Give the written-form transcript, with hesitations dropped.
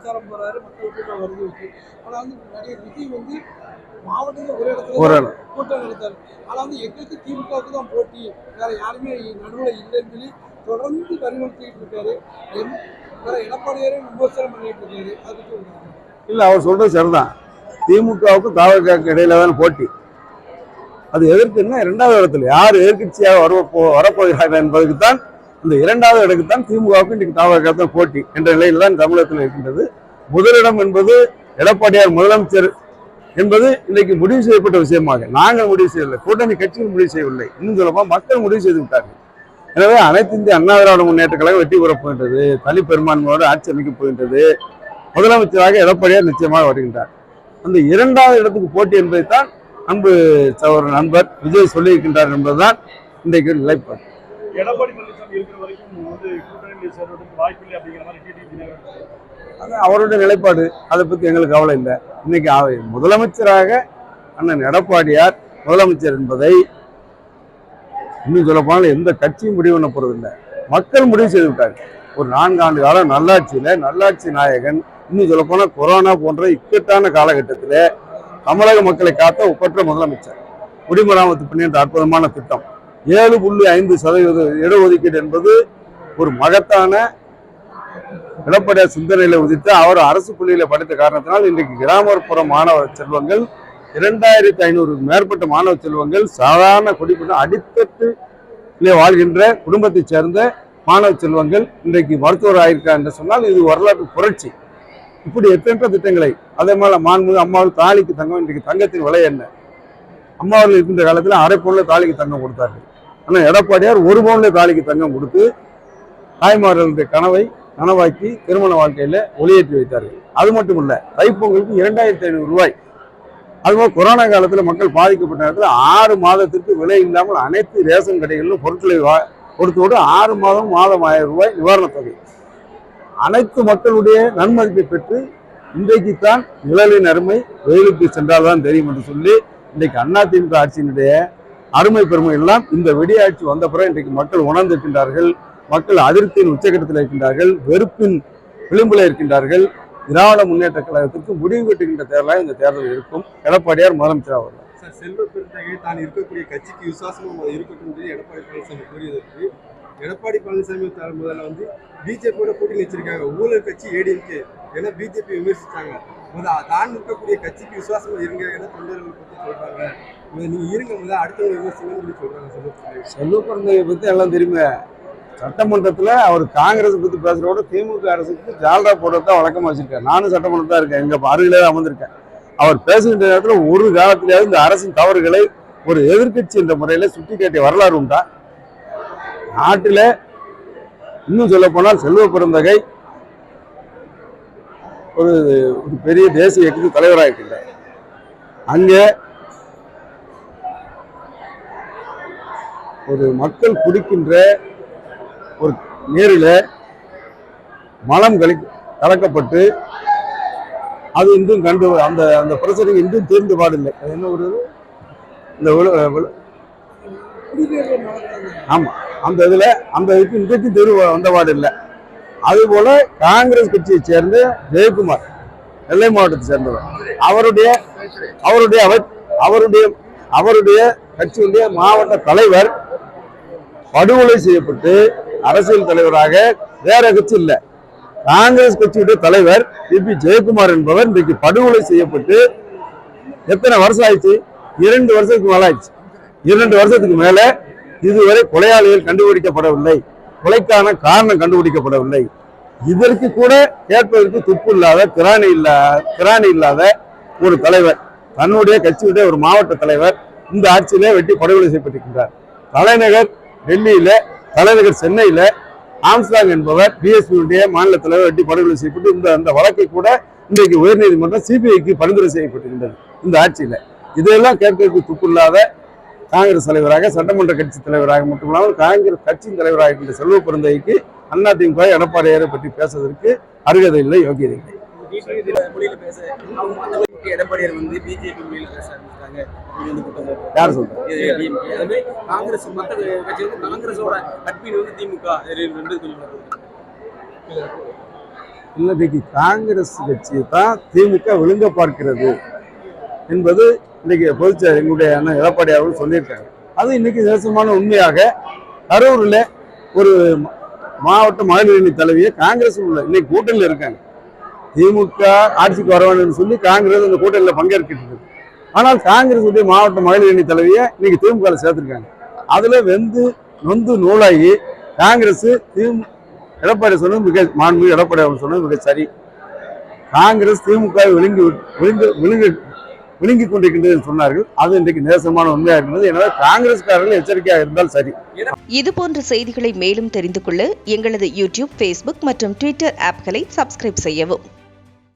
பிரச்சாரம் போறாரு, மக்கள் கூட்டம் வருது வச்சு. ஆனா வந்து நடிகர் விஜய் வந்து மாவட்டத்தில் ஒரு இடத்துல கூட்டம் நடத்தாரு. ஆனா வந்து எங்களுக்கு திமுகவுக்கு தான் போட்டி, வேற யாருமே நடுவில் இல்லைன்னு சொல்லி தொடர்ந்து வலியுறுத்திட்டு இருக்காரு. வேற எடப்பாடியாரே விமர்சனம் பண்ணிட்டு இருக்காரு. அதுக்கு இல்ல, அவர் சொல்றது சரிதான். திமுகவுக்கும் தாவகாவுக்கு இடையில தான் போட்டி. அது எதற்குன்னா இரண்டாவது இடத்துல யார் எதிர்கட்சியாக வரப்போகிறார்கள் என்பதற்கு தான், இந்த இரண்டாவது இடத்துக்கு தான் திமுகவுக்கு இன்றைக்கு தாவகா தான் போட்டி என்ற நிலையில் தான் தமிழகத்தில் இருக்கின்றது. முதலிடம் என்பது எடப்பாடியார் முதலமைச்சர் என்பது இன்றைக்கு முடிவு செய்யப்பட்ட விஷயமாக நாங்கள் முடிவு செய்யவில்லை, கூட்டணி கட்சிகள் முடிவு செய்யவில்லை, இன்னும் சொல்லப்போனால் மக்கள் முடிவு செய்து விட்டார்கள். எனவே அனைத்து இந்திய அண்ணா திராவிட முன்னேற்ற கழகம் வெற்றி பெறப் போகின்றது, தனி பெரும்பான்மையோடு ஆட்சி அமைக்கப் போகின்றது, முதலமைச்சராக எடப்பாடியார் நிச்சயமாக வருகின்றார். அந்த இரண்டாவது இடத்துக்கு போட்டி என்பதைத்தான் அன்பு சகோதர நண்பர் விஜய் சொல்லியிருக்கின்றார் என்பதுதான் இன்றைக்கு நிலைப்பாடு. எடப்பாடி பழனிசாமி இருக்கிற வரைக்கும் வந்து கூட்டணியில் சேர்வதற்கு வாய்ப்பில்லை அப்படிங்கிற மாதிரி அது அவருடைய நிலைப்பாடு. அதை பற்றி எங்களுக்கு கவலை இல்லை. இன்னைக்கு முதலமைச்சராக அண்ணன் எடப்பாடியார் முதலமைச்சர் என்பதை இன்னும் சொல்ல போனால் எந்த கட்சியும் முடிவு பண்ண போறதில்லை, மக்கள் முடிவு செய்து விட்டார்கள். ஒரு 4 ஆண்டு காலம் நல்லாட்சி நாயகன், இன்னும் சொல்ல போனால் கொரோனா போன்ற இக்கட்டான காலகட்டத்தில் தமிழக மக்களை காத்த ஒப்பற்ற முதலமைச்சர். குடிமராமத்து பணி என்ற அற்புதமான திட்டம், 7.5% இடஒதுக்கீடு என்பது ஒரு மகத்தான எடப்பாடியார் சிந்தனையில உதித்து அவர் அரசு பள்ளியில படித்த காரணத்தினால் இன்றைக்கு கிராமப்புற மாணவ செல்வங்கள் 2500 மேற்பட்ட மாணவ செல்வங்கள் சாதாரண குடிப்பட்ட அடித்தட்டிலே வாழ்கின்ற குடும்பத்தை சேர்ந்த மாணவ செல்வங்கள் இன்றைக்கு மருத்துவர் ஆயிருக்கார் என்று சொன்னால் இது வரலாற்று புரட்சி. இப்படி எத்தனை திட்டங்களை, அதே மாதிரி மாண்புமிகு அம்மாவுக்கு தாலிக்கு தங்கம், இன்றைக்கு தங்கத்தின் விலை என்ன? அம்மாவில் இருக்கின்ற காலத்தில் அரை பவுன்ல தாலிக்கு தங்கம் கொடுத்தார்கள். ஆனால் எடப்பாடியார் 1 பவுன்ல தாலிக்கு தங்கம் கொடுத்து தாய்மார்களுடைய கனவை நனவாக்கி திருமண வாழ்க்கையில ஒளியேற்றி வைத்தார்கள். அது மட்டும் இல்ல, தைப்பொங்கலுக்கு 2500 ரூபாய். அதுபோல் கொரோனா காலத்தில் மக்கள் பாதிக்கப்பட்ட நேரத்தில் 6 மாதத்திற்கு விலை இல்லாமல் அனைத்து ரேஷன் கடைகளிலும் பொருட்களை கொடுத்தோடு 6 மாதம் 1000 ரூபாய் நிவாரணத் தொகை. அனைத்து மக்களுடைய நன்மதிப்பை பெற்று இன்றைக்குத்தான் நிழலின் அருமை வெயிலுக்கு சென்றால்தான் தெரியும் என்று சொல்லி இன்றைக்கு அதிமுக ஆட்சியினுடைய அருமை பெருமை எல்லாம் இந்த வெடியாட்சி வந்த பிறகு இன்றைக்கு மக்கள் உணர்ந்திருக்கின்றார்கள். மக்கள் அதிருப்தியின் உச்சகட்டத்தில் இருக்கின்றார்கள், வெறுப்பின் விளிம்பில் இருக்கின்றார்கள். திராவிட முன்னேற்ற கழகத்திற்கு முடிவு கட்டுகின்ற தேர்தலாக இந்த தேர்தல் இருக்கும். எடப்பாடியார் முதலமைச்சராக வருவார். செல்வ பெருந்தகை தான் இருக்கக்கூடிய கட்சிக்கு விசுவாசமாக இருக்கட்டும் என்று எடப்பாடி பழனிசாமி கூறியதற்கு எடப்பாடி பழனிசாமி முதல்ல வந்து பிஜேபியோட கூட்டணி வச்சிருக்காங்க, ஊழல் கட்சி ஏடிஎம்கே என பிஜேபி விமர்சித்தாங்க. தான் இருக்கக்கூடிய கட்சிக்கு விசுவாசமா இருங்க என தொண்டர்கள் பற்றி சொல்றாங்க. நீங்க இருங்க முதல்ல அடுத்தவங்க விமர்சனம் சொல்லி சொல்றாங்க. செல்வ பெருந்தகை பத்தி எல்லாம் தெரியுமே. சட்டமன்றத்தில் அவர் காங்கிரஸ் பத்தி பேசுறதோட திமுக அரசுக்கு ஜால்ரா போடுறதான் வழக்கமா வச்சிருக்காரு. நானும் சட்டமன்றம் தான் இருக்கேன், எங்க அருகிலே அமர்ந்திருக்கேன். அவர் பேசுகின்ற நேரத்தில் ஒரு காலத்திலேயாவது இந்த அரசின் தவறுகளை ஒரு எதிர்கட்சி என்ற முறையில சுட்டி காட்டிய வரலாறு உண்டா? நாட்டில இன்னும் சொல்ல போனால் செல்வ பெருந்தகை ஒரு பெரிய தேசிய இயக்கத்துக்கு தலைவராக இருக்கின்றார். அங்கே ஒரு மக்கள் குடிக்கின்ற ஒரு நீரில மலம் கலக்கப்பட்டு அது இன்றும் கண்டு அந்த பிரச்சனை இன்றும் தீர்ந்து பாடில்லை. அது என்ன ஒரு இந்த ஆமா, அந்த இதுல அந்த இதுக்கு இன்றைக்கும் தீர்வு வந்த பாடு இல்லை. அதுபோல காங்கிரஸ் கட்சியை சேர்ந்த ஜெயக்குமார், நெல்லை மாவட்டத்தை சேர்ந்தவர், அவருடைய கட்சியுடைய மாவட்ட தலைவர் படுகொலை செய்யப்பட்டு அரசியல் தலைவராக வேற கட்சி இல்லை, காங்கிரஸ் கட்சியுடைய தலைவர் பி ஜெயக்குமார் என்பவர் இன்றைக்கு படுகொலை செய்யப்பட்டு எத்தனை வருஷம் ஆயிடுச்சு? 2 வருஷத்துக்கு மேல ஆயிடுச்சு. 2 வருஷத்துக்கு மேல இதுவரை கொலையாளிகள் கண்டுபிடிக்கப்படவில்லை, கொலைக்கான காரணம் கண்டுபிடிக்கப்படவில்லை. இதற்கு கூட கேட்பதற்கு துப்பு இல்லாத திராணி இல்லாத ஒரு தலைவர், தன்னுடைய கட்சியுடைய ஒரு மாவட்ட தலைவர் இந்த ஆட்சியிலே வெட்டி படுகொலை செய்யப்பட்டிருக்கின்றார். தலைநகர் டெல்லியில, தலைநகர் சென்னையில ஆம்ஸ்டாங் என்பவர் பிஎஸ்பியுடைய மாநில தலைவர் வெட்டி படுகொலை செய்யப்பட்டு அந்த வழக்கை கூட இன்றைக்கு உயர்நீதிமன்றம் சிபிஐக்கு பரிந்துரை செய்யப்பட்டிருக்கின்றது இந்த ஆட்சியில. இதையெல்லாம் கேட்கறதுக்கு துப்பு இல்லாத காங்கிரஸ் தலைவராக, சட்டமன்ற கட்சி தலைவராக மட்டுமில்லாமல் காங்கிரஸ் கட்சியின் தலைவராக இருக்கின்ற செல்வ பெருந்தகைக்கு அதிமுக எடப்பாடியாரை பற்றி பேசுவதற்கு அருகதை இல்லை, யோகியதை இல்லை. எடப்பாடியார் வந்து பிஜேபி மொழியில் பேச ஆரம்பிச்சிட்டாங்க. யார் சொல்றாங்க? காங்கிரஸ் மற்ற கட்சி வந்து காங்கிரஸோட அட்மின் வந்து திமுக இல்லை இன்னைக்கு காங்கிரஸ் கட்சியை தான் திமுக விழுங்க பார்க்கிறது என்பது இன்னைக்கு பொதுச்செயலர் எங்களுடைய அண்ணன் எடப்பாடி அவர்கள் சொல்லியிருக்காங்க. அது இன்னைக்கு நிதர்சனமான உண்மையாக கரூரில் ஒரு மாவட்ட மகளிர் அணி தலைவியை காங்கிரஸ் உள்ள இன்னைக்கு கூட்டணியில் இருக்காங்க. திமுக ஆட்சிக்கு வர வேண்டும் சொல்லி காங்கிரஸ் அந்த கூட்டணியில் பங்கேற்கிறது. ஆனால் காங்கிரஸ் உடைய மாவட்ட மகளிர் அணி தலைவியை இன்னைக்கு திமுக சேர்த்திருக்காங்க. அதுல நொந்து நூலாகி காங்கிரஸ் எடப்பாடி சொன்னது மிக மாண்பு எடப்பாடி அவர்கள் சொன்னது மிக சரி. காங்கிரஸ் திமுக விழுங்கி கொண்டிருக்கின்றது சொன்னார்கள். அது இன்றைக்கு நேசமான உண்மையாக இருந்தது. எனவே காங்கிரஸ்காரர்கள் எச்சரிக்கையாக இருந்தால் சரி. இதுபோன்ற செய்திகளை மேலும் தெரிந்து கொள்ள எங்களது யூடியூப், Facebook மற்றும் Twitter ஆப்களை சப்ஸ்கிரைப் செய்யவும்.